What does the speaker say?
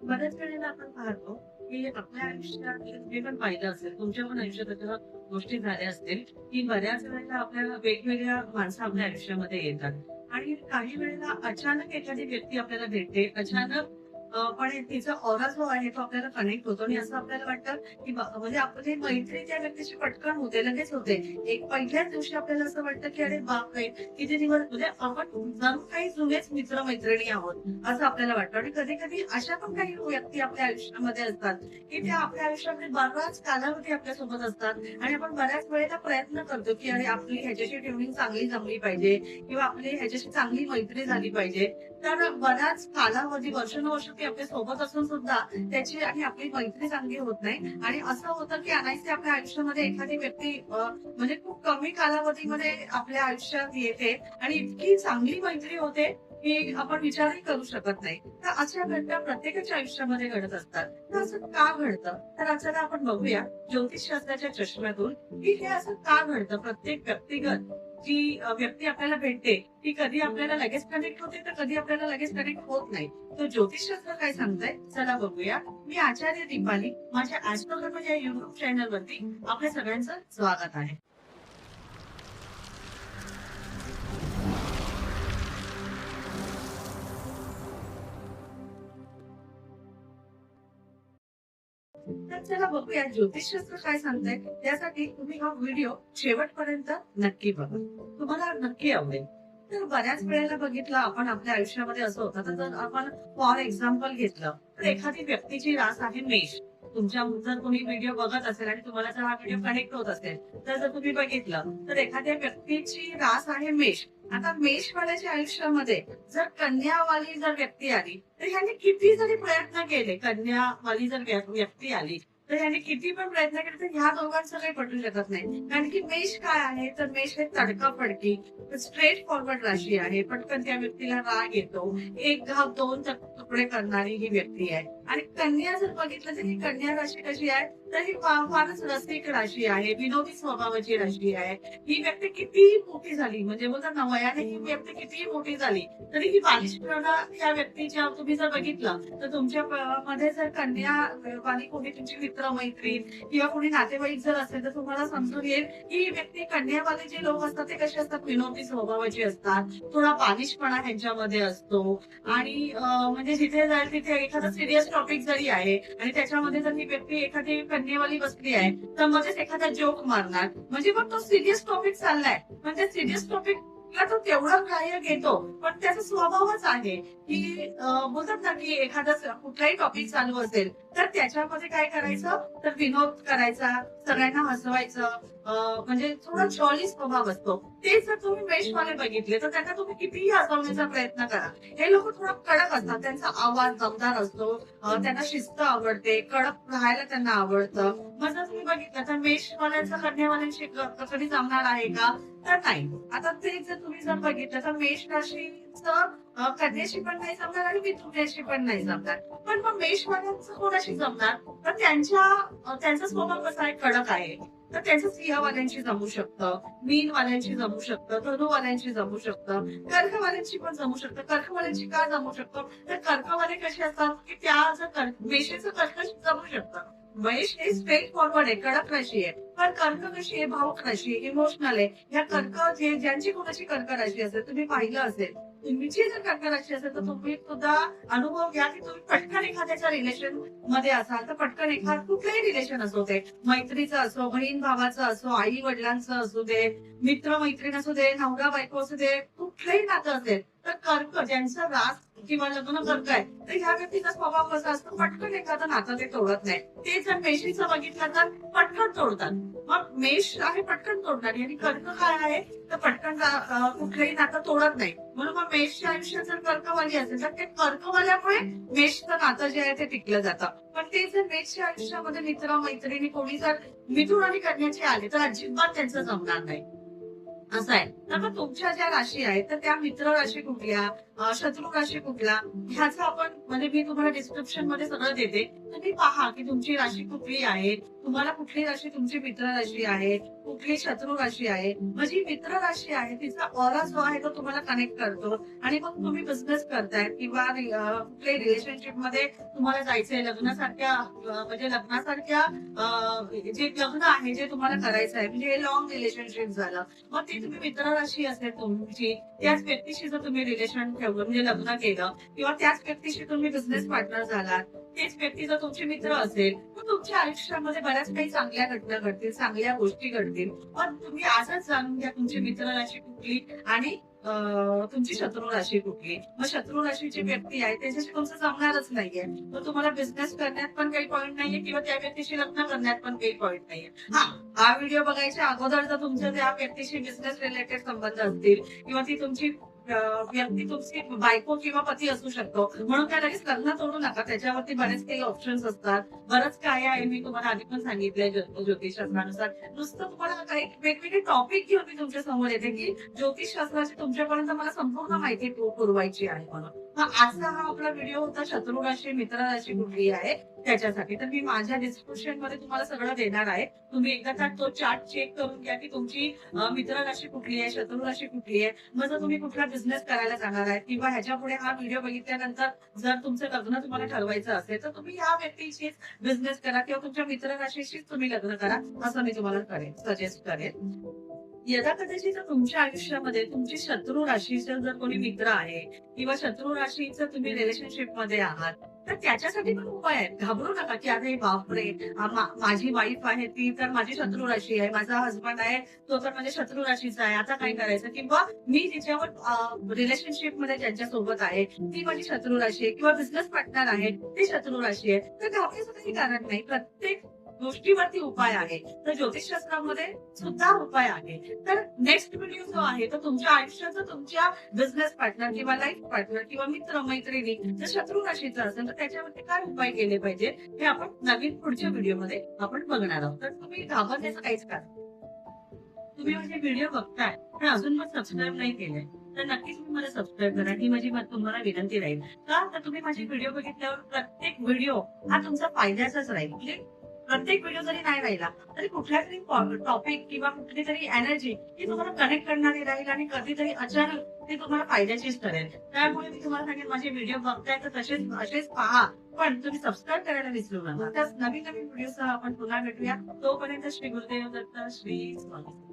बऱ्याच वेळेला आपण पाहतो, की आपल्या आयुष्यात तुम्ही पण पाहिलं असेल, तुमच्या पण आयुष्यात अशा गोष्टी झाल्या असतील, की बऱ्याच वेळेला आपल्याला वेगवेगळ्या माणसं आपल्या आयुष्यामध्ये येतात आणि काही वेळेला अचानक एखादी व्यक्ती आपल्याला भेटते. अचानक पण तिचा ऑरा जो आहे तो आपल्याला कनेक्ट होतो आणि असं आपल्याला वाटतं, की म्हणजे आपली मैत्री त्या व्यक्तीशी पटकन होते, लगेच होते. एक पहिल्याच दिवशी आपल्याला असं वाटतं, की अरे बापरे! किती दिवस म्हणजे आपण जणू काही जुनेच मित्र-मैत्रिणी आहोत. असं आपल्याला वाटतं आणि कधी-कधी अशा पण काही व्यक्ती आपल्या आयुष्यामध्ये असतात, की त्या आपल्या आयुष्यामध्ये बराच कालावधी आपल्यासोबत असतात आणि आपण बऱ्याच वेळेला प्रयत्न करतो, की अरे आपली ह्याच्याशी ट्युनिंग चांगली जमली पाहिजे किंवा आपली ह्याच्याशी चांगली मैत्री झाली पाहिजे. तर बराच कालावधी वर्षानुवर्ष ती आपल्या सोबत असून सुद्धा त्याची आणि आपली मैत्री चांगली होत नाही आणि असं होतं, की अनायासे आपल्या आयुष्यामध्ये एखादी व्यक्ती म्हणजे खूप कमी कालावधीमध्ये आपल्या आयुष्यात येते आणि इतकी चांगली मैत्री होते, की आपण विचारही करू शकत नाही. तर अशा घटना प्रत्येकाच्या आयुष्यामध्ये घडत असतात. तर असं का घडतं? तर चला आपण बघूया ज्योतिषशास्त्राच्या चष्म्यातून, की हे असं का घडतं? प्रत्येक व्यक्तिगत जी व्यक्ती आपल्याला भेटते, ती कधी आपल्याला लगेच कनेक्ट होते, तर कधी आपल्याला लगेच कनेक्ट होत नाही. तर ज्योतिषशास्त्र काय सांगतंय? चला बघूया. मी आचार्य दीपाली. माझ्या ॲस्ट्रोलॉजी या YouTube चॅनलवरती आपल्या सगळ्यांचं स्वागत आहे. तर चला बघूया ज्योतिषशास्त्र काय सांगतंय. त्यासाठी तुम्ही हा व्हिडिओ शेवटपर्यंत नक्की बघा. तुम्हाला नक्की आवडेल. तर बऱ्याच वेळेला बघितलं आपण आपल्या आयुष्यामध्ये असं होतं, तर जर आपण फॉर एक्झाम्पल घेतलं, तर एखादी व्यक्तीची रास आहे मेष. तुमच्या जर कोणी व्हिडिओ बघत असेल आणि तुम्हाला जर हा व्हिडिओ कनेक्ट होत असेल, तर जर तुम्ही बघितलं, तर एखाद्या व्यक्तीची रास आहे मेष. आता मेषवाल्याच्या आयुष्यामध्ये जर कन्यावाली जर व्यक्ती आली, तर ह्याने किती जरी प्रयत्न केले, कन्यावाली जर व्यक्ती आली, तर ह्याने किती पण प्रयत्न केले, तर ह्या दोघांचं काही पटू शकत नाही. कारण की मेष काय आहे, तर मेष हे तडकाफडकी, स्ट्रेट फॉरवर्ड राशी आहे. पटकन त्या व्यक्तीला राग येतो. एक घाव दोन तुकडे करणारी ही व्यक्ती आहे. आणि कन्या जर बघितलं, तर ही कन्या राशी कशी आहे, तर ही फारच रसिक राशी आहे, विनोदी स्वभावाची राशी आहे. ही व्यक्ती कितीही मोठी झाली, म्हणजे बोलतात ना, वयाने ही व्यक्ती कितीही मोठी झाली, तरी ही बालिशपणा या व्यक्तीच्या तुम्ही जर बघितलं, तर तुमच्या मध्ये जर कन्या वाली कोणी तुमची मित्र-मैत्रीण किंवा कोणी नातेवाईक जर असेल, तर तुम्हाला समजून येईल, की ही व्यक्ती कन्यावाले जे लोक असतात, ते कसे असतात, विनोदी स्वभावाचे असतात. थोडा बालिशपणा ह्यांच्यामध्ये असतो आणि म्हणजे जिथे जाईल तिथे एखादा सीरियस टॉपिक जरी आहे आणि त्याच्यामध्ये जर ही व्यक्ती एखादी कन्यावाली बसली आहे, तर मध्येच एखादा जोक मारणार. म्हणजे मग तो सीरियस टॉपिक चाललाय, पण त्या सीरियस टॉपिकला तो तेवढं ग्राह्य घेतो, पण त्याचा स्वभावच आहे, की बोलतात ना, की एखादा कुठलाही टॉपिक चालू असेल, तर त्याच्यामध्ये काय करायचं, तर विनोद करायचा, सगळ्यांना हसवायचं, म्हणजे थोडा जॉली स्वभाव असतो. तेच जर तुम्ही मेषवाले बघितले, तर त्यांना तुम्ही कितीही हसवण्याचा प्रयत्न करा. हे लोक थोडं कडक असतात. त्यांचा आवाज दमदार असतो. त्यांना शिस्त आवडते. कडक राहायला त्यांना आवडतं. मग जर तुम्ही बघितलं, तर मेषवाल्यांचं कन्यावाल्यांशी कधी जमणार आहे का? तर नाही. आता ते जर तुम्ही जर बघितलं, तर मेष राशीचं कन्याशी पण नाही जमणार आणि मिथुनाशी पण नाही जमणार. पण मग मेषवाल्यांचं कोणाशी जमणार? तर त्यांचा स्वभाव कसा आहे, कडक आहे. तर त्याचं सिंहवाल्यांशी जमू शकतं, मीनवाल्यांशी जमू शकतं, धनुवाल्यांशी जमू शकतं, कर्कवाल्यांशी पण जमू शकतं. कर्कवाल्यांशी का जमू शकतं? तर कर्कवाले कसे असतात, की त्या जर मेषेचं कर्कशी जमू शकतं. मेष हे स्ट्रेट फॉरवर्ड आहे, कडक राशी आहे. पण कर्क कशी आहे, भावुक राशी आहे, इमोशनल आहे. या कर्क जे ज्यांची कोणाची कर्क राशी असेल, तुम्ही पाहिलं असेल. तुमची जर कर्क राशी असेल, तर तुम्ही सुद्धा अनुभव घ्या, की तुम्ही पटकन एखाद्याच्या रिलेशन मध्ये असाल, तर पटकन कुठलंही रिलेशन असो ते, मैत्रीचं असो, बहीण भावाचं असो, आई वडिलांचं असू दे, मित्र मैत्रीण असू दे, नवरा बायको असू दे, कुठलंही नातं असेल, तर कर्क ज्यांचं रास किंवा लग्न कर्क आहे, तर ह्या व्यक्तीचा स्वभाव कसा असतो, पटकन एखादं नातं ते तोडत नाही. ते जर मेषीचं बघितलं तर पटकन तोडतात. मग मेष आहे पटकन तोडणारी आणि कर्क काय आहे, तर पटकन कुठलंही नातं तोडत नाही. म्हणून मग मेषच्या आयुष्यात जर कर्कवाली असेल, तर ते कर्कवाल्यामुळे मेषचं नातं जे आहे ते टिकलं जातं. पण ते जर मेषच्या आयुष्यामध्ये मित्र मैत्रिणी कोणी जर मिथुन आणि कन्याचे आले, तर अजिबात त्यांचं जमणार नाही. असं आहे. तर मग तुमच्या ज्या राशी आहेत, तर त्या मित्र राशी कुठल्या, शत्रू राशी कुठला, ह्याचं आपण म्हणजे मी तुम्हाला डिस्क्रिप्शन मध्ये सगळं देते. तुम्ही पहा, की तुमची राशी कुठली आहे, तुम्हाला कुठली राशी तुमची मित्र राशी आहे, कुठली शत्रू राशी आहे. म्हणजे मित्र राशी आहे तिचा ऑरा जो आहे तो तुम्हाला कनेक्ट करतो आणि मग तुम्ही बिझनेस करताय किंवा कुठल्याही रिलेशनशिप मध्ये तुम्हाला जायचंय लग्नासारख्या म्हणजे लग्नासारख्या जे लग्न आहे जे तुम्हाला करायचं आहे म्हणजे हे लॉंग रिलेशनशिप झालं. मग ती तुम्ही मित्र राशी असेल तुमची, त्याच व्यक्तीशी जर तुम्ही रिलेशन ठेवलं म्हणजे लग्न केलं किंवा त्याच व्यक्तीशी तुम्ही बिझनेस पार्टनर झालात, तेच व्यक्ती जर तुमची मित्र असेल तर तुमच्या आयुष्यामध्ये बऱ्याच काही चांगल्या घटना घडतील, चांगल्या गोष्टी घडतील. पण तुम्ही आजच जाणून घ्या तुमची मित्र राशी कुठली आणि तुमची शत्रू राशी कुठली. मग शत्रू राशीची व्यक्ती आहे त्याच्याशी तुमचं जमणारच नाहीये. तर तुम्हाला बिझनेस करण्यात पण काही पॉईंट नाहीये किंवा त्या व्यक्तीशी लग्न करण्यात पण काही पॉईंट नाहीये. हा व्हिडिओ बघायच्या अगोदर जर तुमच्या त्या व्यक्तीशी बिझनेस रिलेटेड संबंध असतील किंवा ती तुमची व्यक्ती तुमची बायको किंवा पती असू शकतो म्हणून त्या लगेच लग्न तोडू नका. त्याच्यावरती बरेच काही ऑप्शन्स असतात. बरंच काय आहे मी तुम्हाला आधी पण सांगितलंय ज्योतिषशास्त्रानुसार. नुसतं तुम्हाला काही वेगवेगळे टॉपिक घेऊन मी तुमच्या समोर येते की ज्योतिषशास्त्राची तुमच्यापर्यंत मला संपूर्ण माहिती पुरवायची आहे म्हणून. आजचा हा आपला व्हिडिओ होता शत्रू राशी मित्र राशी कुठली आहे त्याच्यासाठी. तर मी माझ्या डिस्क्रिप्शन मध्ये तुम्हाला सगळं देणार आहे. तुम्ही एकदा तो चार्ट चेक करून घ्या की तुमची मित्र राशी कुठली आहे, शत्रू राशी कुठली आहे. मग जर तुम्ही कुठला बिझनेस करायला जाणार आहे किंवा ह्याच्या पुढे हा व्हिडिओ बघितल्यानंतर जर तुमचं लग्न तुम्हाला ठरवायचं असेल तर तुम्ही या व्यक्तीशीच बिझनेस करा किंवा तुमच्या मित्र राशीशीच तुम्ही लग्न करा असं मी तुम्हाला सजेस्ट करेन. यदा कदाचित जर तुमच्या आयुष्यामध्ये तुमची शत्रू राशीचं जर कोणी मित्र आहे किंवा शत्रू राशीचं तुम्ही रिलेशनशिप मध्ये आहात तर त्याच्यासाठी पण उपाय आहेत. घाबरू नका की अरे बापरे माझी वाईफ आहे ती तर माझी शत्रू राशी आहे, माझा हसबंड आहे तो तर माझ्या शत्रू राशीचा आहे, आता काय करायचं. किंवा मी जिच्यावर रिलेशनशिप मध्ये ज्यांच्यासोबत आहे ती माझी शत्रू राशी आहे किंवा बिझनेस पार्टनर आहे ती शत्रू राशी आहे. तर घाबरायचं काही कारण नाही. प्रत्येक गोष्टीवरती उपाय आहे. तर ज्योतिषशास्त्रामध्ये सुद्धा उपाय आहे. तर नेक्स्ट व्हिडिओ जो आहे तो तुमच्या आयुष्याचा तुमच्या बिझनेस पार्टनर किंवा लाईफ पार्टनर किंवा मित्र मैत्रिणी जर शत्रू राशीचा असेल तर त्याच्यावरती काय उपाय केले पाहिजे हे आपण नवीन पुढच्या व्हिडिओमध्ये आपण बघणार आहोत. तर तुम्ही घाबरण्याचं काहीच कारण. तुम्ही माझे व्हिडिओ बघताय पण अजून मग सबस्क्राईब नाही केलंय तर नक्कीच तुम्ही मला सबस्क्राईब करा ही माझी तुम्हाला विनंती राहील. का तर तुम्ही माझे व्हिडिओ बघितल्यावर प्रत्येक व्हिडिओ हा तुमचा फायद्याचाच राहील. म्हणजे प्रत्येक व्हिडिओ जरी नाही राहिला तरी कुठल्या तरी टॉपिक किंवा कुठली तरी एनर्जी ही तुम्हाला कनेक्ट करणारी राहील आणि कधीतरी अचानक ती तुम्हाला फायद्याचीच ठरेल. त्यामुळे मी तुम्हाला सांगेन माझे व्हिडिओ बघताय तर असेच पहा पण तुम्ही सबस्क्राईब करायला विसरू नका. त्याच नवीन नवीन व्हिडिओसह आपण पुन्हा भेटूया. तोपर्यंत श्री गुरुदेव दत्त, श्री स्वामी.